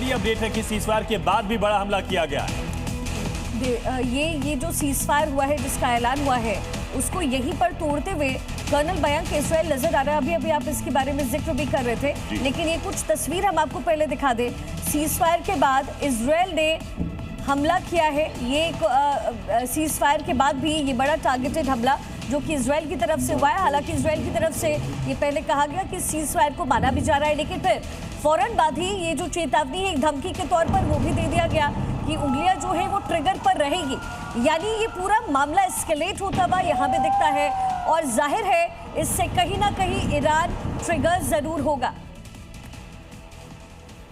बड़ी अपडेट है कि सीजफायर के बाद भी बड़ा हमला किया गया है। ये जो सीजफायर हुआ है, जिसका ऐलान हुआ है, उसको यहीं पर तोड़ते हुए कर्नल मयंक इजरायल नजर आ रहा है। अभी आप इसके बारे में जिक्र भी कर रहे थे, लेकिन ये कुछ तस्वीर हम आपको पहले दिखा दें। सीजफायर के बाद इजरायल ने हमला किया है। ये एक सीजफायर के बाद भी ये बड़ा टारगेटेड हमला जो कि इजरायल की तरफ से हुआ है। हालांकि इजरायल की तरफ से ये पहले कहा गया कि सीजफायर को माना भी जा रहा है, लेकिन फिर फौरन बाद ही ये जो चेतावनी है, एक धमकी के तौर पर वो भी दे दिया गया कि उंगलियां जो है वो ट्रिगर पर रहेगी। यानी ये पूरा मामला एस्केलेट होता हुआ यहाँ पे दिखता है और जाहिर है इससे कहीं ना कहीं ईरान ट्रिगर जरूर होगा।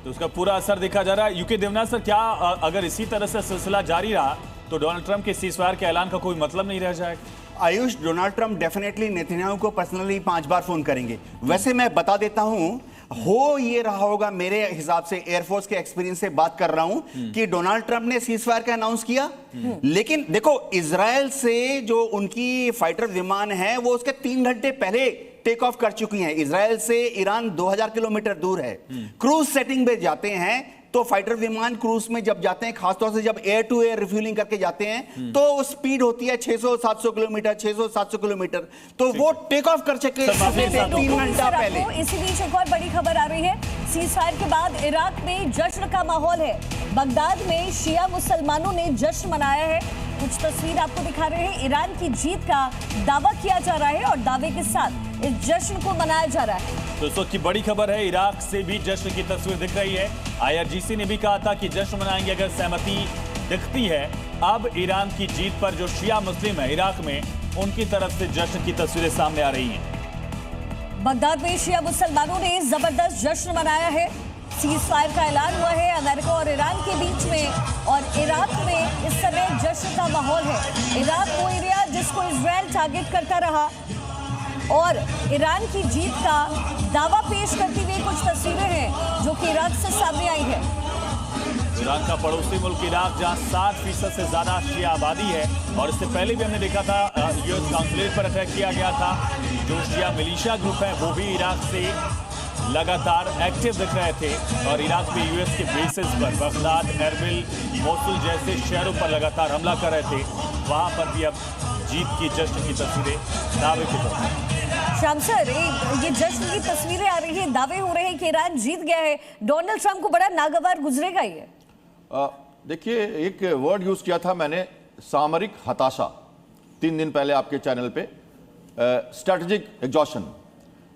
तो उसका पूरा असर देखा जा रहा है। यूके देवनाथ सर, क्या अगर इसी तरह से सिलसिला जारी रहा तो डोनाल्ड ट्रंप के सीजफायर के ऐलान का कोई मतलब नहीं रह जाएगा? Ayush, Donald Trump definitely Netanyahu को पर्सनली 5 बार फोन करेंगे। वैसे मैं बता देता हूं, हो ये रहा होगा मेरे हिसाब से, एयरफोर्स के एक्सपीरियंस से बात कर रहा हूं कि डोनाल्ड ट्रंप ने सीजफायर का अनाउंस किया, लेकिन देखो इजराइल से जो उनकी फाइटर विमान है वो उसके 3 घंटे पहले टेक ऑफ कर चुकी हैं। इजराइल से ईरान 2000 किलोमीटर दूर है। क्रूज सेटिंग पे जाते हैं तो फाइटर विमान क्रूज में जब जाते हैं, खासतौर से जब एयर टू एयर रिफ्यूलिंग करके जाते हैं, तो स्पीड होती है 600-700 किलोमीटर, 600-700 किलोमीटर। तो वो टेक ऑफ कर चुके 3 घंटा पहले। इसी बीच एक और बड़ी खबर आ रही है। सीजफायर के बाद इराक में जश्न का माहौल है। बगदाद में शिया मुसलमानों ने जश्न मनाया है। कुछ तस्वीर आपको दिखा रहे हैं। ईरान की जीत का दावा किया जा रहा है और दावे के साथ इस जश्न को मनाया जा रहा है। तो इस वक्त की बड़ी खबर है, इराक से भी जश्न की तस्वीर दिख रही है। IRGC ने भी कहा था कि जश्न मनाएंगे अगर सहमति दिखती है। अब ईरान की जीत पर जो शिया मुस्लिम है इराक में, उनकी तरफ से जश्न की तस्वीरें सामने आ रही हैं। बगदाद में शिया मुसलमानों ने जबरदस्त जश्न मनाया है। सीजफायर का ऐलान हुआ है अमेरिका और ईरान के बीच में, और इराक में इस समय जश्न का माहौल है। इराक वो एरिया जिसको इजरायल टारगेट करता रहा और ईरान की जीत का दावा पेश करती हुई कुछ तस्वीरें हैं जो कि इराक से सामने आई है। ईरान का पड़ोसी मुल्क इराक, जहां 60% से ज्यादा शिया आबादी है, और इससे पहले भी हमने देखा था यूएस काउंसुलेट पर अटैक किया गया था। जो शिया मिलिशिया ग्रुप है वो भी इराक से लगातार एक्टिव दिख रहे थे और इराक में यूएस के बेसिस पर बगदाद, एरबिल, मोसुल जैसे शहरों पर लगातार हमला कर रहे थे। वहां पर भी अब जीत की जश्न की तस्वीरें दावे के तौर पर। श्याम सर, ये जश्न की तस्वीरें आ रही हैं, दावे हो रहे हैं कि ईरान जीत गया है। डोनाल्ड ट्रंप को बड़ा नागवार गुजरेगा ये। देखिए, एक वर्ड यूज किया था मैंने, सामरिक हताशा, 3 दिन पहले आपके चैनल पे, स्ट्रेटेजिक एग्जॉशन।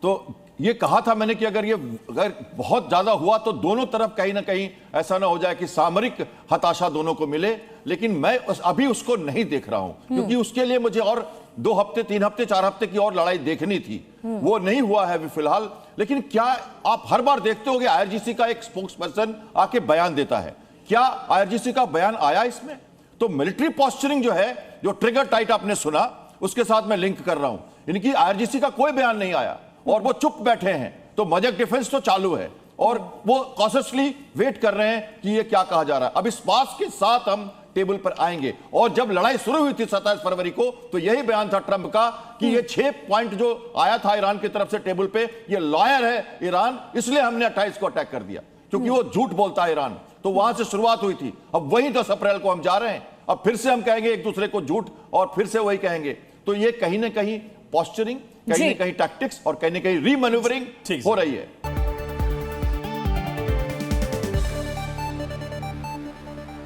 तो ये कहा था मैंने कि अगर बहुत ज्यादा हुआ तो दोनों तरफ कहीं ना कहीं ऐसा ना हो जाए कि सामरिक हताशा दोनों को मिले, लेकिन मैं अभी उसको नहीं देख रहा हूं, क्योंकि उसके लिए मुझे और 2 हफ्ते, 3 हफ्ते, 4 हफ्ते की और लड़ाई देखनी थी। वो नहीं हुआ है अभी फिलहाल। लेकिन क्या आप हर बार देखते होंगे IRGC का एक स्पोक्स पर्सन आके बयान देता है? क्या IRGC का बयान आया इसमें? तो मिलिट्री पॉस्चरिंग जो है, जो ट्रिगर टाइट आपने सुना, उसके साथ मैं लिंक कर रहा हूं। इनकी IRGC का कोई बयान नहीं आया और वो चुप बैठे हैं। तो मजक डिफेंस तो चालू है और वो कॉशियसली वेट कर रहे हैं कि ये क्या कहा जा रहा है। अब इस बात के साथ हम टेबल पर आएंगे। और जब लड़ाई शुरू हुई थी 27 फरवरी को, तो यही बयान था ट्रंप का कि ये 6 पॉइंट जो आया था ईरान की तरफ से टेबल पे, ये लॉयर है ईरान, इसलिए हमने 28 को अटैक कर दिया, क्योंकि वो झूठ बोलता है ईरान। तो वहां से शुरुआत हुई थी। अब वही 10 अप्रैल को हम जा रहे हैं, अब फिर से हम कहेंगे एक दूसरे को झूठ और फिर से वही कहेंगे। तो ये कहीं ना कहीं पॉस्चरिंग, कहीं ना कहीं टैक्टिक्स और कहीं ना कहीं रीमैन्यूवरिंग हो रही है।